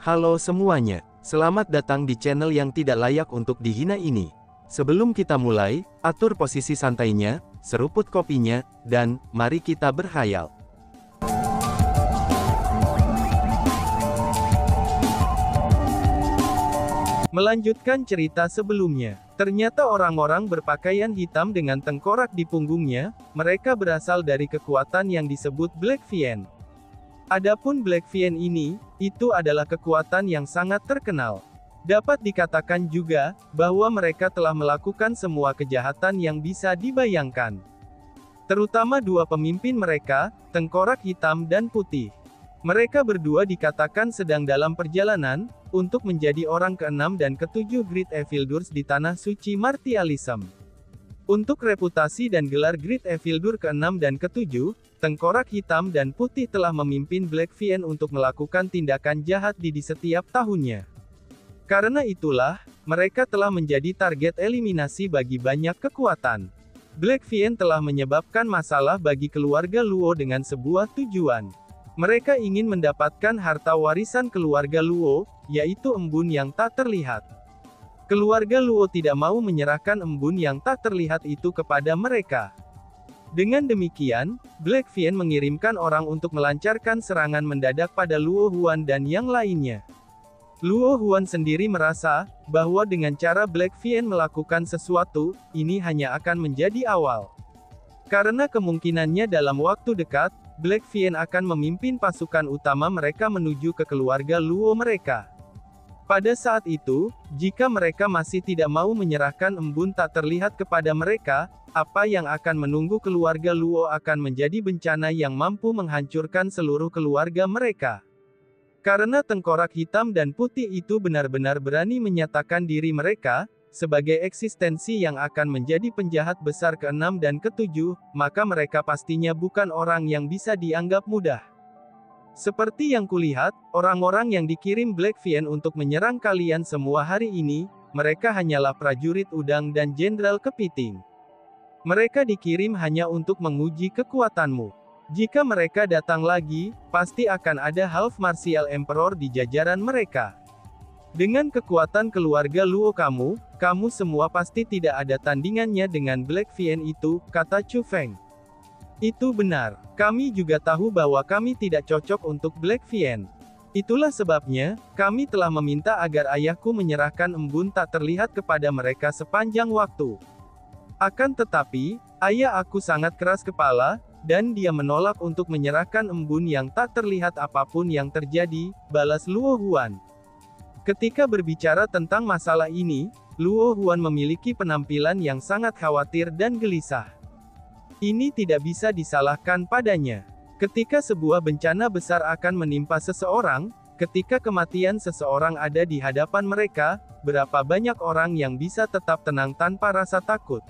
Halo semuanya, selamat datang di channel yang tidak layak untuk dihina ini. Sebelum kita mulai, atur posisi santainya, seruput kopinya, dan mari kita berkhayal. Melanjutkan cerita sebelumnya, ternyata orang-orang berpakaian hitam dengan tengkorak di punggungnya, mereka berasal dari kekuatan yang disebut Black Fiend. Adapun Black Fiend ini, itu adalah kekuatan yang sangat terkenal. Dapat dikatakan juga, bahwa mereka telah melakukan semua kejahatan yang bisa dibayangkan. Terutama dua pemimpin mereka, tengkorak hitam dan putih. Mereka berdua dikatakan sedang dalam perjalanan, untuk menjadi orang ke-6 dan ke-7 Great Evildurs di Tanah Suci Martialism. Untuk reputasi dan gelar Great Evildur ke-6 dan ke-7, tengkorak hitam dan putih telah memimpin Black Fiend untuk melakukan tindakan jahat di setiap tahunnya. Karena itulah, mereka telah menjadi target eliminasi bagi banyak kekuatan. Black Fiend telah menyebabkan masalah bagi keluarga Luo dengan sebuah tujuan. Mereka ingin mendapatkan harta warisan keluarga Luo, yaitu embun yang tak terlihat. Keluarga Luo tidak mau menyerahkan embun yang tak terlihat itu kepada mereka. Dengan demikian, Black Fiend mengirimkan orang untuk melancarkan serangan mendadak pada Luo Huan dan yang lainnya. Luo Huan sendiri merasa, bahwa dengan cara Black Fiend melakukan sesuatu, ini hanya akan menjadi awal. Karena kemungkinannya dalam waktu dekat, Black Fiend akan memimpin pasukan utama mereka menuju ke keluarga Luo mereka. Pada saat itu, jika mereka masih tidak mau menyerahkan embun tak terlihat kepada mereka, apa yang akan menunggu keluarga Luo akan menjadi bencana yang mampu menghancurkan seluruh keluarga mereka. Karena tengkorak hitam dan putih itu benar-benar berani menyatakan diri mereka, sebagai eksistensi yang akan menjadi penjahat besar ke-6 dan ke-7, maka mereka pastinya bukan orang yang bisa dianggap mudah. Seperti yang kulihat, orang-orang yang dikirim Black Fiend untuk menyerang kalian semua hari ini, mereka hanyalah prajurit udang dan jenderal kepiting. Mereka dikirim hanya untuk menguji kekuatanmu. Jika mereka datang lagi, pasti akan ada Half Martial Emperor di jajaran mereka. Dengan kekuatan keluarga Luo kamu semua pasti tidak ada tandingannya dengan Black Fiend itu, kata Chu Feng. Itu benar. Kami juga tahu bahwa kami tidak cocok untuk Black Fiend. Itulah sebabnya, kami telah meminta agar ayahku menyerahkan embun tak terlihat kepada mereka sepanjang waktu. Akan tetapi, ayah aku sangat keras kepala, dan dia menolak untuk menyerahkan embun yang tak terlihat apapun yang terjadi, balas Luo Huan. Ketika berbicara tentang masalah ini, Luo Huan memiliki penampilan yang sangat khawatir dan gelisah. Ini tidak bisa disalahkan padanya. Ketika sebuah bencana besar akan menimpa seseorang, ketika kematian seseorang ada di hadapan mereka, berapa banyak orang yang bisa tetap tenang tanpa rasa takut?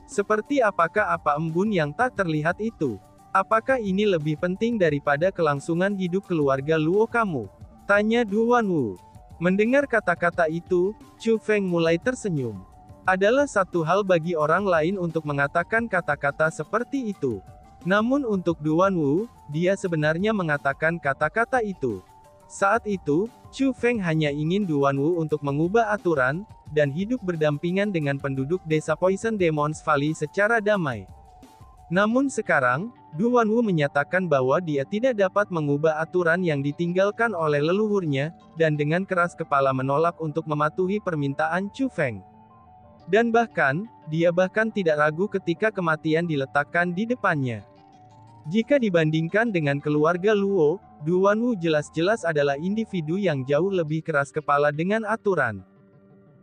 Seperti apakah apa embun yang tak terlihat itu? Apakah ini lebih penting daripada kelangsungan hidup keluarga Luo kamu? Tanya Duan Wu. Mendengar kata-kata itu, Chu Feng mulai tersenyum. Adalah satu hal bagi orang lain untuk mengatakan kata-kata seperti itu. Namun untuk Duan Wu, dia sebenarnya mengatakan kata-kata itu. Saat itu, Chu Feng hanya ingin Duan Wu untuk mengubah aturan, dan hidup berdampingan dengan penduduk desa Poison Demons Valley secara damai. Namun sekarang, Duan Wu menyatakan bahwa dia tidak dapat mengubah aturan yang ditinggalkan oleh leluhurnya, dan dengan keras kepala menolak untuk mematuhi permintaan Chu Feng. Dan bahkan, dia tidak ragu ketika kematian diletakkan di depannya. Jika dibandingkan dengan keluarga Luo, Duan Wu jelas-jelas adalah individu yang jauh lebih keras kepala dengan aturan.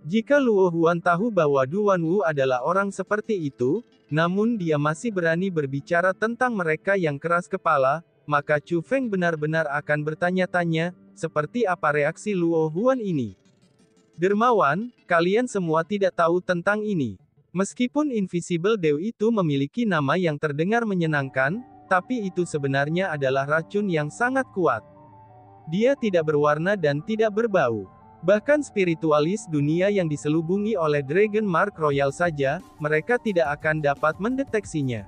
Jika Luo Huan tahu bahwa Duan Wu adalah orang seperti itu, namun dia masih berani berbicara tentang mereka yang keras kepala, maka Chu Feng benar-benar akan bertanya-tanya, seperti apa reaksi Luo Huan ini. Dermawan, kalian semua tidak tahu tentang ini. Meskipun Invisible Dew itu memiliki nama yang terdengar menyenangkan, tapi itu sebenarnya adalah racun yang sangat kuat. Dia tidak berwarna dan tidak berbau. Bahkan spiritualis dunia yang diselubungi oleh Dragon Mark Royal saja, mereka tidak akan dapat mendeteksinya.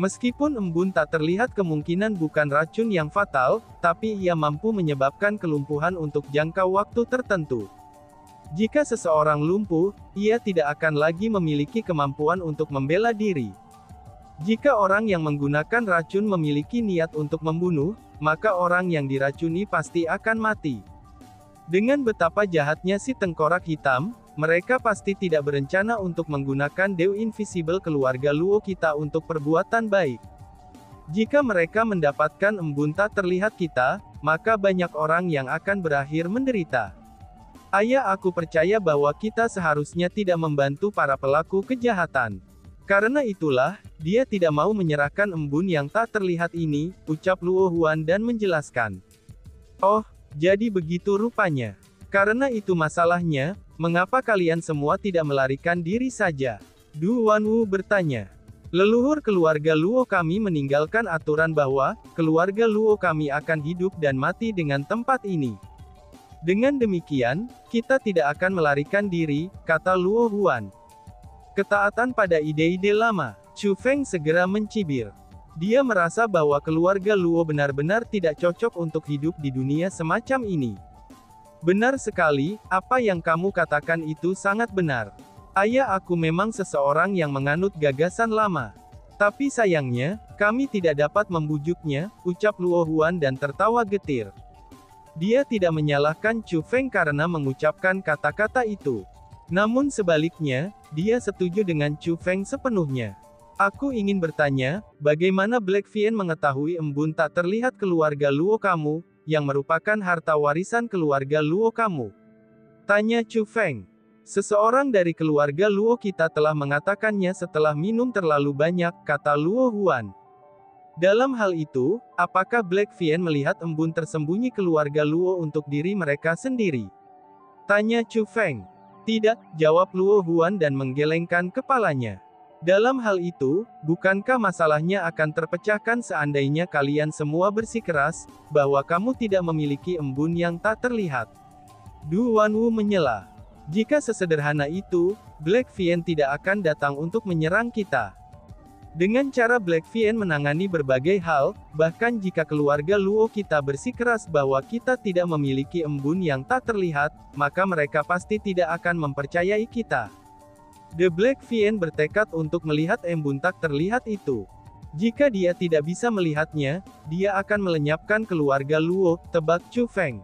Meskipun embun tak terlihat kemungkinan bukan racun yang fatal, tapi ia mampu menyebabkan kelumpuhan untuk jangka waktu tertentu. Jika seseorang lumpuh, ia tidak akan lagi memiliki kemampuan untuk membela diri. Jika orang yang menggunakan racun memiliki niat untuk membunuh, maka orang yang diracuni pasti akan mati. Dengan betapa jahatnya si tengkorak hitam, mereka pasti tidak berencana untuk menggunakan Dewa Invisible keluarga Luo kita untuk perbuatan baik. Jika mereka mendapatkan embun tak terlihat kita, maka banyak orang yang akan berakhir menderita. Ayah, aku percaya bahwa kita seharusnya tidak membantu para pelaku kejahatan. Karena itulah, dia tidak mau menyerahkan embun yang tak terlihat ini, ucap Luo Huan dan menjelaskan. Oh, jadi begitu rupanya. Karena itu masalahnya, mengapa kalian semua tidak melarikan diri saja? Du Wanwu bertanya. Leluhur keluarga Luo kami meninggalkan aturan bahwa, keluarga Luo kami akan hidup dan mati dengan tempat ini. Dengan demikian, kita tidak akan melarikan diri, kata Luo Huan. Ketaatan pada ide-ide lama. Chu Feng segera mencibir. Dia merasa bahwa keluarga Luo benar-benar tidak cocok untuk hidup di dunia semacam ini. Benar sekali, apa yang kamu katakan itu sangat benar. Ayah, aku memang seseorang yang menganut gagasan lama. Tapi sayangnya, kami tidak dapat membujuknya, ucap Luo Huan dan tertawa getir. Dia tidak menyalahkan Chu Feng karena mengucapkan kata-kata itu. Namun sebaliknya, dia setuju dengan Chu Feng sepenuhnya. Aku ingin bertanya, bagaimana Black Vien mengetahui embun tak terlihat keluarga Luo kamu, yang merupakan harta warisan keluarga Luo kamu? Tanya Chu Feng. Seseorang dari keluarga Luo kita telah mengatakannya setelah minum terlalu banyak, kata Luo Huan. Dalam hal itu, apakah Black Vien melihat embun tersembunyi keluarga Luo untuk diri mereka sendiri? Tanya Chu Feng. Tidak, jawab Luo Huan dan menggelengkan kepalanya. Dalam hal itu, bukankah masalahnya akan terpecahkan seandainya kalian semua bersikeras, bahwa kamu tidak memiliki embun yang tak terlihat? Du Wanwu menyela. Jika sesederhana itu, Black Vien tidak akan datang untuk menyerang kita. Dengan cara Black Vien menangani berbagai hal, bahkan jika keluarga Luo kita bersikeras bahwa kita tidak memiliki embun yang tak terlihat, maka mereka pasti tidak akan mempercayai kita. The Black Vien bertekad untuk melihat embun tak terlihat itu. Jika dia tidak bisa melihatnya, dia akan melenyapkan keluarga Luo, tebak Chu Feng.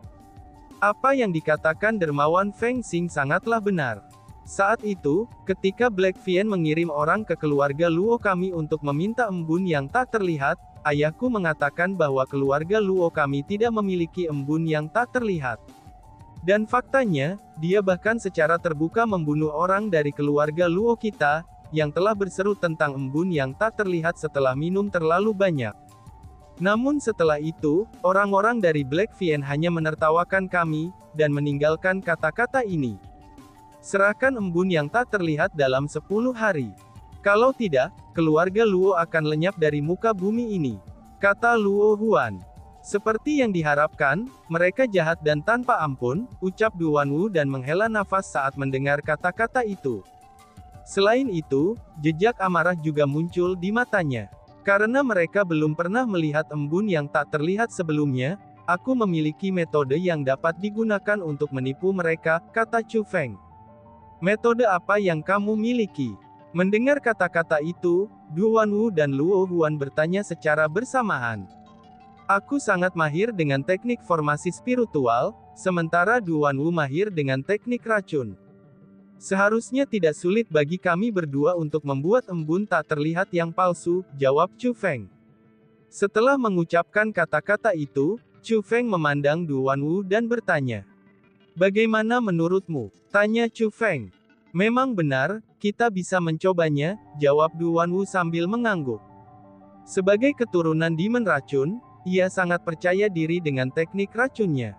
Apa yang dikatakan dermawan Feng Xing sangatlah benar. Saat itu, ketika Black Vien mengirim orang ke keluarga Luo kami untuk meminta embun yang tak terlihat, ayahku mengatakan bahwa keluarga Luo kami tidak memiliki embun yang tak terlihat. Dan faktanya, dia bahkan secara terbuka membunuh orang dari keluarga Luo kita, yang telah berseru tentang embun yang tak terlihat setelah minum terlalu banyak. Namun setelah itu, orang-orang dari Black Vien hanya menertawakan kami, dan meninggalkan kata-kata ini. Serahkan embun yang tak terlihat dalam 10 hari. Kalau tidak, keluarga Luo akan lenyap dari muka bumi ini, kata Luo Huan. Seperti yang diharapkan, mereka jahat dan tanpa ampun, ucap Du Wanwu dan menghela nafas saat mendengar kata-kata itu. Selain itu, jejak amarah juga muncul di matanya. Karena mereka belum pernah melihat embun yang tak terlihat sebelumnya, aku memiliki metode yang dapat digunakan untuk menipu mereka, kata Chu Feng. Metode apa yang kamu miliki? Mendengar kata-kata itu, Du Wanwu dan Luo Huan bertanya secara bersamaan. Aku sangat mahir dengan teknik formasi spiritual, sementara Du Wanwu mahir dengan teknik racun. Seharusnya tidak sulit bagi kami berdua untuk membuat embun tak terlihat yang palsu, jawab Chu Feng. Setelah mengucapkan kata-kata itu, Chu Feng memandang Du Wanwu dan bertanya. Bagaimana menurutmu? Tanya Chu Feng. Memang benar, kita bisa mencobanya, jawab Du Wanwu sambil mengangguk. Sebagai keturunan Demon Racun, ia sangat percaya diri dengan teknik racunnya.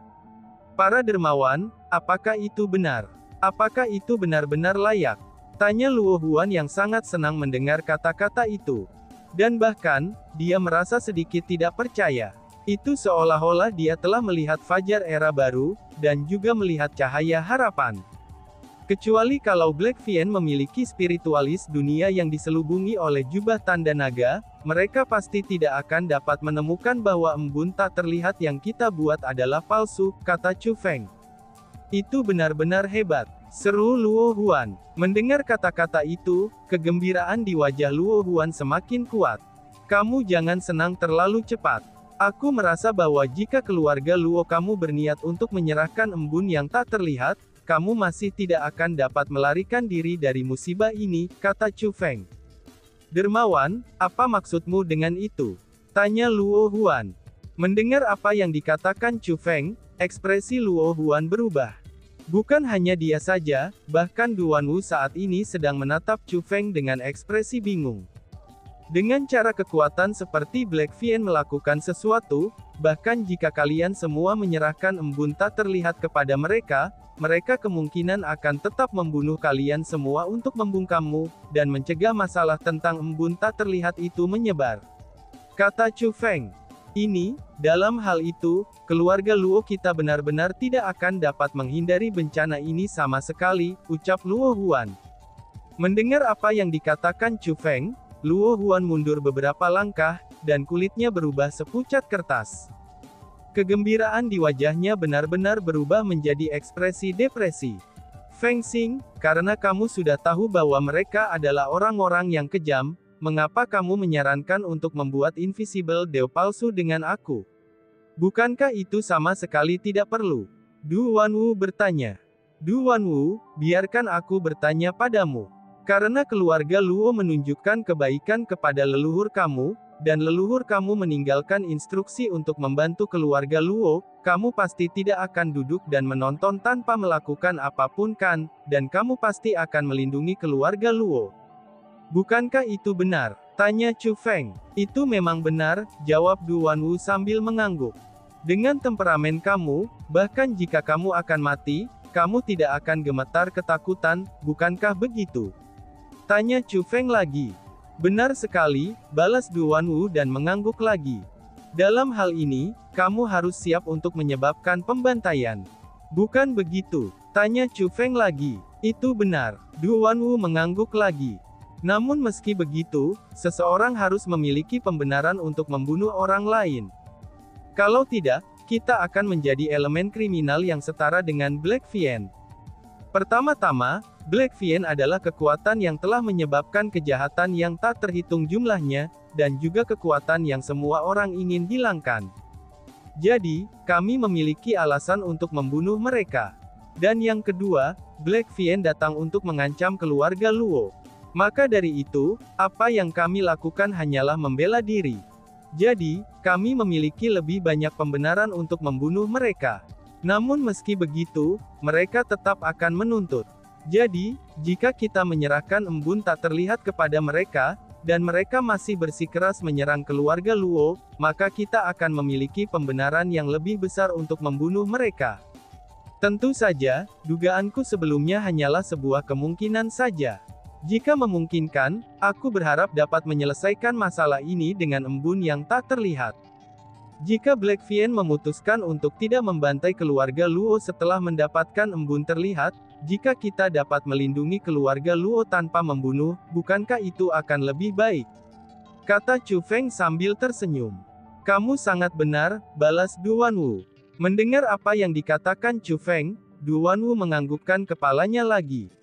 Para dermawan, apakah itu benar? Apakah itu benar-benar layak? Tanya Luo Huan yang sangat senang mendengar kata-kata itu. Dan bahkan, dia merasa sedikit tidak percaya. Itu seolah-olah dia telah melihat fajar era baru, dan juga melihat cahaya harapan. Kecuali kalau Black Vien memiliki spiritualis dunia yang diselubungi oleh jubah tanda naga, mereka pasti tidak akan dapat menemukan bahwa embun tak terlihat yang kita buat adalah palsu, kata Chu Feng. Itu benar-benar hebat, seru Luo Huan. Mendengar kata-kata itu, kegembiraan di wajah Luo Huan semakin kuat. Kamu jangan senang terlalu cepat. Aku merasa bahwa jika keluarga Luo kamu berniat untuk menyerahkan embun yang tak terlihat, kamu masih tidak akan dapat melarikan diri dari musibah ini, kata Chu Feng. Dermawan, apa maksudmu dengan itu? Tanya Luo Huan. Mendengar apa yang dikatakan Chu Feng, ekspresi Luo Huan berubah. Bukan hanya dia saja, bahkan Duan Wu saat ini sedang menatap Chu Feng dengan ekspresi bingung. Dengan cara kekuatan seperti Black Vien melakukan sesuatu, bahkan jika kalian semua menyerahkan embun tak terlihat kepada mereka, mereka kemungkinan akan tetap membunuh kalian semua untuk membungkammu, dan mencegah masalah tentang embun tak terlihat itu menyebar. Kata Chu Feng. Dalam hal itu, keluarga Luo kita benar-benar tidak akan dapat menghindari bencana ini sama sekali, ucap Luo Huan. Mendengar apa yang dikatakan Chu Feng, Luo Huan mundur beberapa langkah, dan kulitnya berubah sepucat kertas. Kegembiraan di wajahnya benar-benar berubah menjadi ekspresi depresi. Feng Xing, karena kamu sudah tahu bahwa mereka adalah orang-orang yang kejam, mengapa kamu menyarankan untuk membuat Invisible Dew palsu dengan aku? Bukankah itu sama sekali tidak perlu? Du Wanwu bertanya. Du Wanwu, biarkan aku bertanya padamu. Karena keluarga Luo menunjukkan kebaikan kepada leluhur kamu, dan leluhur kamu meninggalkan instruksi untuk membantu keluarga Luo, kamu pasti tidak akan duduk dan menonton tanpa melakukan apapun kan, dan kamu pasti akan melindungi keluarga Luo. Bukankah itu benar? Tanya Chu Feng. Itu memang benar, jawab Du Wanwu sambil mengangguk. Dengan temperamen kamu, bahkan jika kamu akan mati, kamu tidak akan gemetar ketakutan, bukankah begitu? Tanya Chu Feng lagi. Benar sekali, balas Du Wanwu dan mengangguk lagi. Dalam hal ini, kamu harus siap untuk menyebabkan pembantaian. Bukan begitu? Tanya Chu Feng lagi. Itu benar. Du Wanwu mengangguk lagi. Namun meski begitu, seseorang harus memiliki pembenaran untuk membunuh orang lain. Kalau tidak, kita akan menjadi elemen kriminal yang setara dengan Black Vien. Pertama-tama, Black Vien adalah kekuatan yang telah menyebabkan kejahatan yang tak terhitung jumlahnya, dan juga kekuatan yang semua orang ingin hilangkan. Jadi, kami memiliki alasan untuk membunuh mereka. Dan yang kedua, Black Vien datang untuk mengancam keluarga Luo. Maka dari itu, apa yang kami lakukan hanyalah membela diri. Jadi, kami memiliki lebih banyak pembenaran untuk membunuh mereka. Namun meski begitu, mereka tetap akan menuntut. Jadi, jika kita menyerahkan embun tak terlihat kepada mereka, dan mereka masih bersikeras menyerang keluarga Luo, maka kita akan memiliki pembenaran yang lebih besar untuk membunuh mereka. Tentu saja, dugaanku sebelumnya hanyalah sebuah kemungkinan saja. Jika memungkinkan, aku berharap dapat menyelesaikan masalah ini dengan embun yang tak terlihat. Jika Black Vien memutuskan untuk tidak membantai keluarga Luo setelah mendapatkan embun terlihat, jika kita dapat melindungi keluarga Luo tanpa membunuh, bukankah itu akan lebih baik? Kata Chu Feng sambil tersenyum. Kamu sangat benar, balas Du Wanwu. Mendengar apa yang dikatakan Chu Feng, Du Wanwu menganggukkan kepalanya lagi.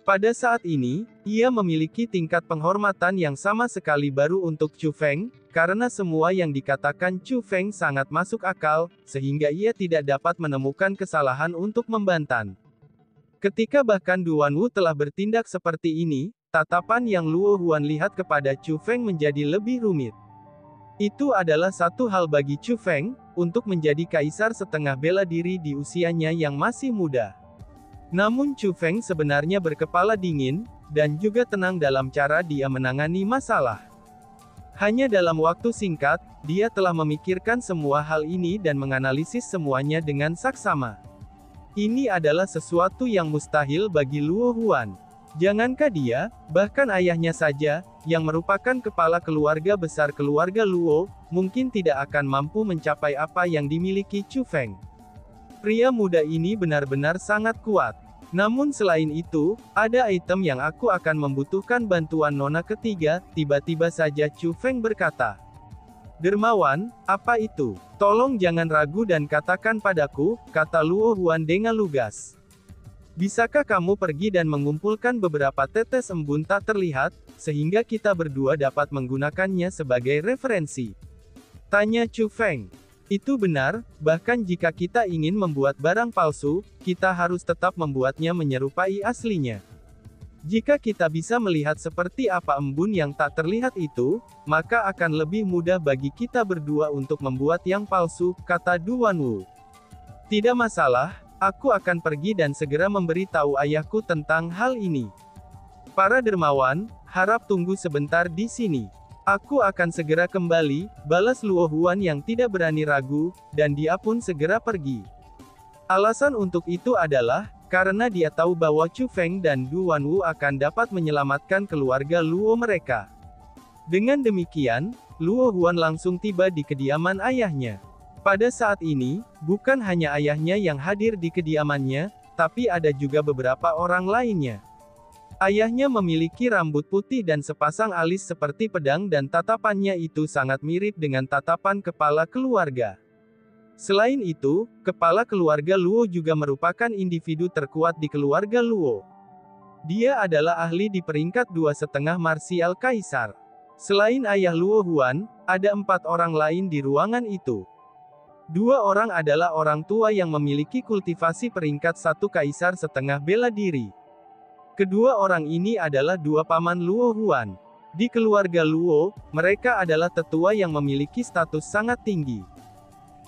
Pada saat ini, ia memiliki tingkat penghormatan yang sama sekali baru untuk Chu Feng, karena semua yang dikatakan Chu Feng sangat masuk akal, sehingga ia tidak dapat menemukan kesalahan untuk membantah. Ketika bahkan Du Wanwu telah bertindak seperti ini, tatapan yang Luo Huan lihat kepada Chu Feng menjadi lebih rumit. Itu adalah satu hal bagi Chu Feng, untuk menjadi kaisar setengah bela diri di usianya yang masih muda. Namun Chu Feng sebenarnya berkepala dingin, dan juga tenang dalam cara dia menangani masalah. Hanya dalam waktu singkat, dia telah memikirkan semua hal ini dan menganalisis semuanya dengan saksama. Ini adalah sesuatu yang mustahil bagi Luo Huan. Jangankah dia, bahkan ayahnya saja, yang merupakan kepala keluarga besar keluarga Luo, mungkin tidak akan mampu mencapai apa yang dimiliki Chu Feng. Pria muda ini benar-benar sangat kuat. Namun selain itu, ada item yang aku akan membutuhkan bantuan nona ketiga, tiba-tiba saja Chu Feng berkata. Dermawan, apa itu? Tolong jangan ragu dan katakan padaku, kata Luo Huan dengan lugas. Bisakah kamu pergi dan mengumpulkan beberapa tetes embun tak terlihat, sehingga kita berdua dapat menggunakannya sebagai referensi? Tanya Chu Feng. Itu benar, bahkan jika kita ingin membuat barang palsu, kita harus tetap membuatnya menyerupai aslinya. Jika kita bisa melihat seperti apa embun yang tak terlihat itu, maka akan lebih mudah bagi kita berdua untuk membuat yang palsu, kata Du Wanwu. Tidak masalah, aku akan pergi dan segera memberitahu ayahku tentang hal ini. Para dermawan, harap tunggu sebentar di sini. Aku akan segera kembali, balas Luo Huan yang tidak berani ragu, dan dia pun segera pergi. Alasan untuk itu adalah, karena dia tahu bahwa Chu Feng dan Du Wanwu akan dapat menyelamatkan keluarga Luo mereka. Dengan demikian, Luo Huan langsung tiba di kediaman ayahnya. Pada saat ini, bukan hanya ayahnya yang hadir di kediamannya, tapi ada juga beberapa orang lainnya. Ayahnya memiliki rambut putih dan sepasang alis seperti pedang dan tatapannya itu sangat mirip dengan tatapan kepala keluarga. Selain itu, kepala keluarga Luo juga merupakan individu terkuat di keluarga Luo. Dia adalah ahli di peringkat 2,5 marsial kaisar. Selain ayah Luo Huan, ada 4 orang lain di ruangan itu. 2 orang adalah orang tua yang memiliki kultivasi peringkat 1 kaisar setengah bela diri. Kedua orang ini adalah 2 paman Luo Huan. Di keluarga Luo, mereka adalah tetua yang memiliki status sangat tinggi.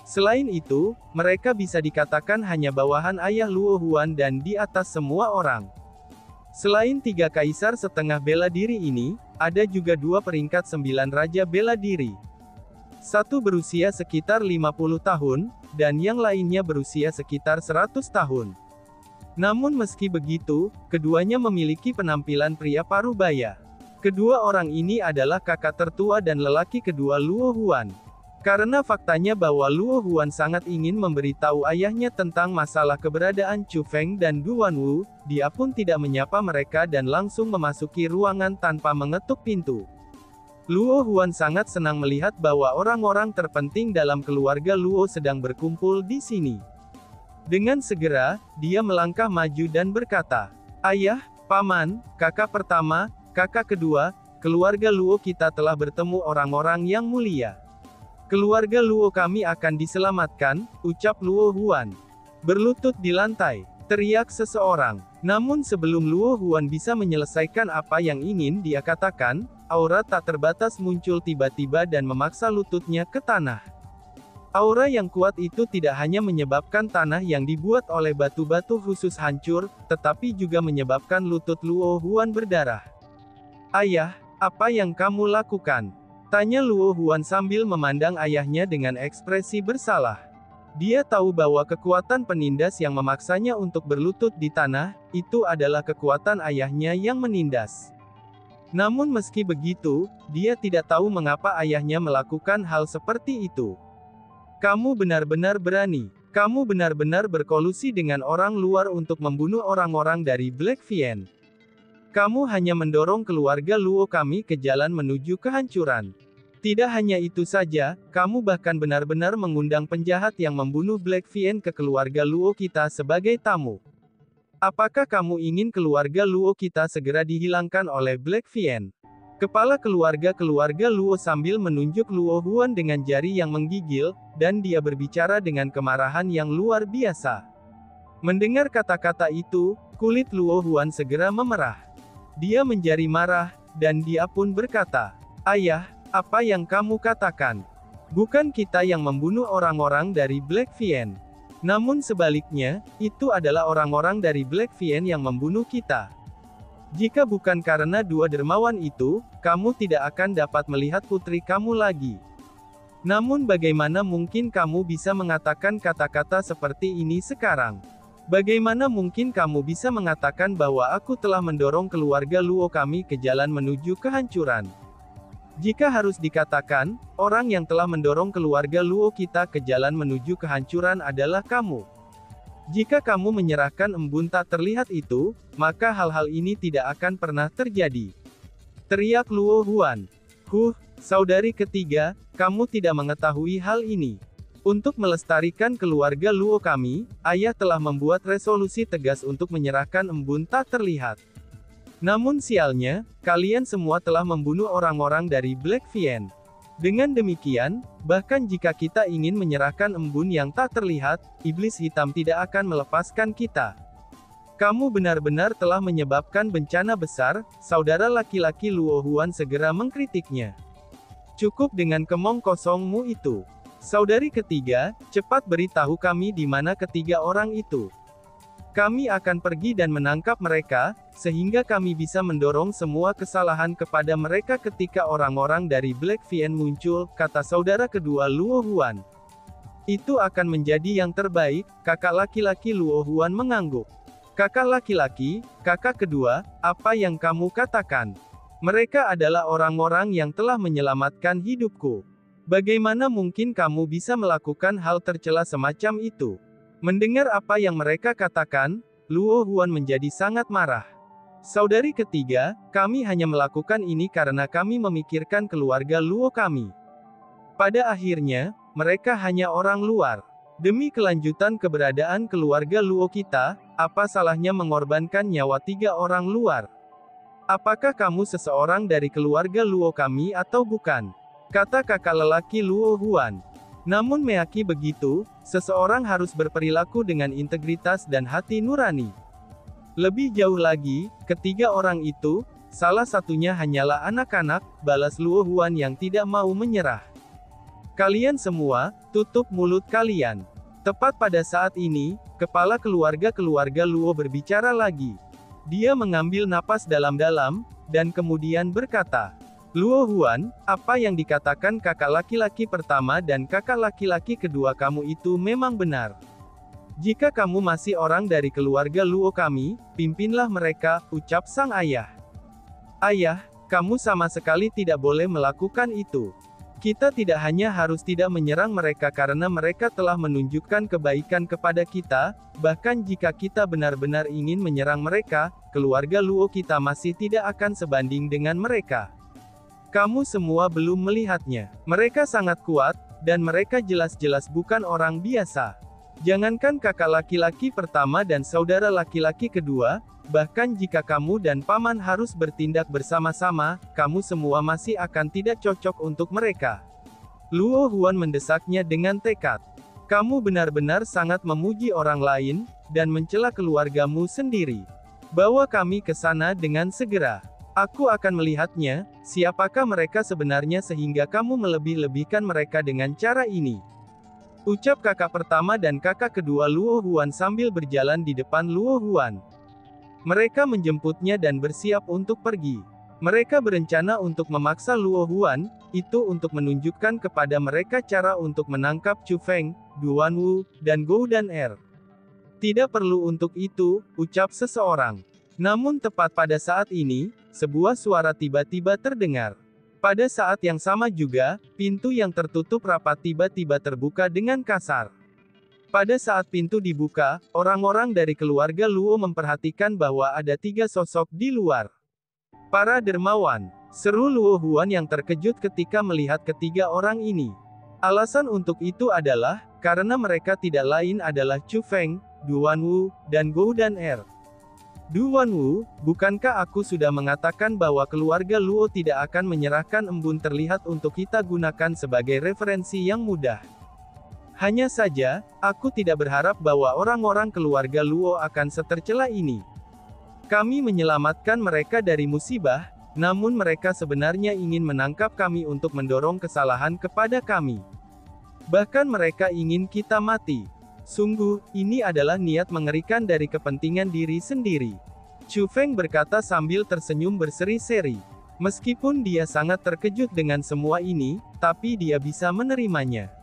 Selain itu, mereka bisa dikatakan hanya bawahan ayah Luo Huan dan di atas semua orang. Selain 3 kaisar setengah bela diri ini, ada juga 2 peringkat 9 raja bela diri. Satu berusia sekitar 50 tahun, dan yang lainnya berusia sekitar 100 tahun. Namun meski begitu, keduanya memiliki penampilan pria parubaya. Kedua orang ini adalah kakak tertua dan lelaki kedua Luo Huan. Karena faktanya bahwa Luo Huan sangat ingin memberitahu ayahnya tentang masalah keberadaan Chu Feng dan Du Wanwu, dia pun tidak menyapa mereka dan langsung memasuki ruangan tanpa mengetuk pintu. Luo Huan sangat senang melihat bahwa orang-orang terpenting dalam keluarga Luo sedang berkumpul di sini. Dengan segera, dia melangkah maju dan berkata, "Ayah, paman, kakak pertama, kakak kedua, keluarga Luo kita telah bertemu orang-orang yang mulia. Keluarga Luo kami akan diselamatkan," ucap Luo Huan. Berlutut di lantai, teriak seseorang. Namun sebelum Luo Huan bisa menyelesaikan apa yang ingin dia katakan, aura tak terbatas muncul tiba-tiba dan memaksa lututnya ke tanah. Aura yang kuat itu tidak hanya menyebabkan tanah yang dibuat oleh batu-batu khusus hancur, tetapi juga menyebabkan lutut Luo Huan berdarah. "Ayah, apa yang kamu lakukan?" tanya Luo Huan sambil memandang ayahnya dengan ekspresi bersalah. Dia tahu bahwa kekuatan penindas yang memaksanya untuk berlutut di tanah, itu adalah kekuatan ayahnya yang menindas. Namun meski begitu, dia tidak tahu mengapa ayahnya melakukan hal seperti itu. "Kamu benar-benar berani. Kamu benar-benar berkolusi dengan orang luar untuk membunuh orang-orang dari Black Vien. Kamu hanya mendorong keluarga Luo kami ke jalan menuju kehancuran. Tidak hanya itu saja, kamu bahkan benar-benar mengundang penjahat yang membunuh Black Vien ke keluarga Luo kita sebagai tamu. Apakah kamu ingin keluarga Luo kita segera dihilangkan oleh Black Vien?" Kepala keluarga Luo sambil menunjuk Luo Huan dengan jari yang menggigil, dan dia berbicara dengan kemarahan yang luar biasa. Mendengar kata-kata itu, kulit Luo Huan segera memerah. Dia menjadi marah, dan dia pun berkata, "Ayah, apa yang kamu katakan? Bukan kita yang membunuh orang-orang dari Black Vien. Namun sebaliknya, itu adalah orang-orang dari Black Vien yang membunuh kita. Jika bukan karena 2 dermawan itu, kamu tidak akan dapat melihat putri kamu lagi. Namun bagaimana mungkin kamu bisa mengatakan kata-kata seperti ini sekarang? Bagaimana mungkin kamu bisa mengatakan bahwa aku telah mendorong keluarga Luo kami ke jalan menuju kehancuran? Jika harus dikatakan, orang yang telah mendorong keluarga Luo kita ke jalan menuju kehancuran adalah kamu. Jika kamu menyerahkan embun tak terlihat itu, maka hal-hal ini tidak akan pernah terjadi. Teriak Luo Huan. Saudari ketiga, kamu tidak mengetahui hal ini. Untuk melestarikan keluarga Luo kami, ayah telah membuat resolusi tegas untuk menyerahkan embun tak terlihat. Namun sialnya, kalian semua telah membunuh orang-orang dari Black Vien. Dengan demikian, bahkan jika kita ingin menyerahkan embun yang tak terlihat, iblis hitam tidak akan melepaskan kita. Kamu benar-benar telah menyebabkan bencana besar, saudara laki-laki Luo Huan segera mengkritiknya. Cukup dengan kemong kosongmu itu. Saudari ketiga, cepat beritahu kami di mana ketiga orang itu. Kami akan pergi dan menangkap mereka, sehingga kami bisa mendorong semua kesalahan kepada mereka ketika orang-orang dari Black Vien muncul, kata saudara kedua Luo Huan. Itu akan menjadi yang terbaik, kakak laki-laki Luo Huan mengangguk. Kakak laki-laki, kakak kedua, apa yang kamu katakan? Mereka adalah orang-orang yang telah menyelamatkan hidupku. Bagaimana mungkin kamu bisa melakukan hal tercela semacam itu? Mendengar apa yang mereka katakan, Luo Huan menjadi sangat marah. Saudari ketiga, kami hanya melakukan ini karena kami memikirkan keluarga Luo kami. Pada akhirnya, mereka hanya orang luar. Demi kelanjutan keberadaan keluarga Luo kita, apa salahnya mengorbankan nyawa 3 orang luar? Apakah kamu seseorang dari keluarga Luo kami atau bukan? Kata kakak lelaki Luo Huan. Namun meaki begitu, seseorang harus berperilaku dengan integritas dan hati nurani. Lebih jauh lagi, ketiga orang itu, salah satunya hanyalah anak-anak, balas Luo Huan yang tidak mau menyerah. Kalian semua, tutup mulut kalian. Tepat pada saat ini, kepala keluarga Luo berbicara lagi. Dia mengambil napas dalam-dalam, dan kemudian berkata, Luo Huan, apa yang dikatakan kakak laki-laki pertama dan kakak laki-laki kedua kamu itu memang benar. Jika kamu masih orang dari keluarga Luo kami, pimpinlah mereka, ucap sang ayah. Ayah, kamu sama sekali tidak boleh melakukan itu. Kita tidak hanya harus tidak menyerang mereka karena mereka telah menunjukkan kebaikan kepada kita, bahkan jika kita benar-benar ingin menyerang mereka, keluarga Luo kita masih tidak akan sebanding dengan mereka. Kamu semua belum melihatnya. Mereka sangat kuat, dan mereka jelas-jelas bukan orang biasa. Jangankan kakak laki-laki pertama dan saudara laki-laki kedua, bahkan jika kamu dan paman harus bertindak bersama-sama, kamu semua masih akan tidak cocok untuk mereka. Luo Huan mendesaknya dengan tekad. Kamu benar-benar sangat memuji orang lain, dan mencela keluargamu sendiri. Bawa kami ke sana dengan segera. Aku akan melihatnya, siapakah mereka sebenarnya sehingga kamu melebih-lebihkan mereka dengan cara ini. Ucap kakak pertama dan kakak kedua Luo Huan sambil berjalan di depan Luo Huan. Mereka menjemputnya dan bersiap untuk pergi. Mereka berencana untuk memaksa Luo Huan, itu untuk menunjukkan kepada mereka cara untuk menangkap Chu Feng, Duan Wu, dan Gou Dan Er. Tidak perlu untuk itu, ucap seseorang. Namun tepat pada saat ini, sebuah suara tiba-tiba terdengar. Pada saat yang sama juga, pintu yang tertutup rapat tiba-tiba terbuka dengan kasar. Pada saat pintu dibuka, orang-orang dari keluarga Luo memperhatikan bahwa ada 3 sosok di luar. Para dermawan, seru Luo Huan yang terkejut ketika melihat ketiga orang ini. Alasan untuk itu adalah, karena mereka tidak lain adalah Chu Feng, Duan Wu, dan Gou Dan Er. Duan Wu, bukankah aku sudah mengatakan bahwa keluarga Luo tidak akan menyerahkan embun terlihat untuk kita gunakan sebagai referensi yang mudah? Hanya saja, aku tidak berharap bahwa orang-orang keluarga Luo akan setercela ini. Kami menyelamatkan mereka dari musibah, namun mereka sebenarnya ingin menangkap kami untuk mendorong kesalahan kepada kami. Bahkan mereka ingin kita mati. Sungguh, ini adalah niat mengerikan dari kepentingan diri sendiri. Chu Feng berkata sambil tersenyum berseri-seri. Meskipun dia sangat terkejut dengan semua ini, tapi dia bisa menerimanya.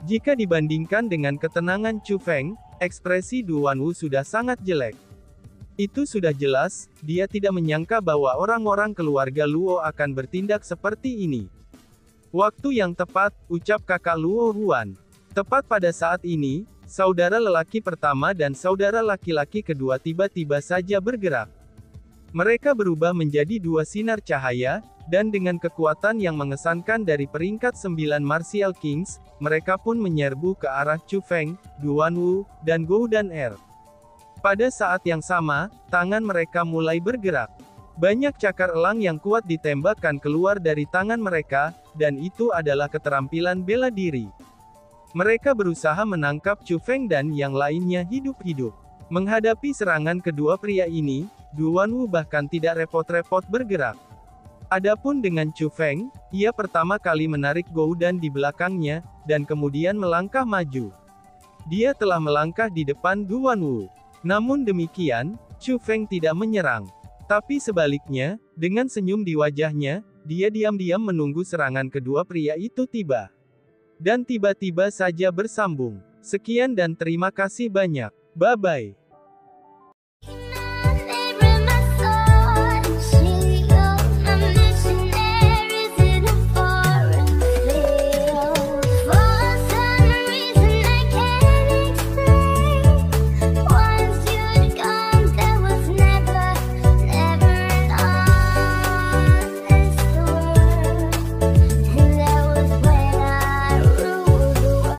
Jika dibandingkan dengan ketenangan Chu Feng, ekspresi Duan Wu sudah sangat jelek. Itu sudah jelas, dia tidak menyangka bahwa orang-orang keluarga Luo akan bertindak seperti ini. Waktu yang tepat, ucap kakak Luo Huan. Tepat pada saat ini, Saudara lelaki pertama dan saudara laki-laki kedua tiba-tiba saja bergerak. Mereka berubah menjadi dua sinar cahaya, dan dengan kekuatan yang mengesankan dari peringkat 9 Martial Kings, mereka pun menyerbu ke arah Chu Feng, Duan Wu, dan Goudan Er. Pada saat yang sama, tangan mereka mulai bergerak. Banyak cakar elang yang kuat ditembakkan keluar dari tangan mereka, dan itu adalah keterampilan bela diri. Mereka berusaha menangkap Chu Feng dan yang lainnya hidup-hidup. Menghadapi serangan kedua pria ini, Duan Wu bahkan tidak repot-repot bergerak. Adapun dengan Chu Feng, ia pertama kali menarik Goudan di belakangnya, dan kemudian melangkah maju. Dia telah melangkah di depan Duan Wu. Namun demikian, Chu Feng tidak menyerang. Tapi sebaliknya, dengan senyum di wajahnya, dia diam-diam menunggu serangan kedua pria itu tiba. Dan tiba-tiba saja bersambung. Sekian dan terima kasih banyak. Bye-bye.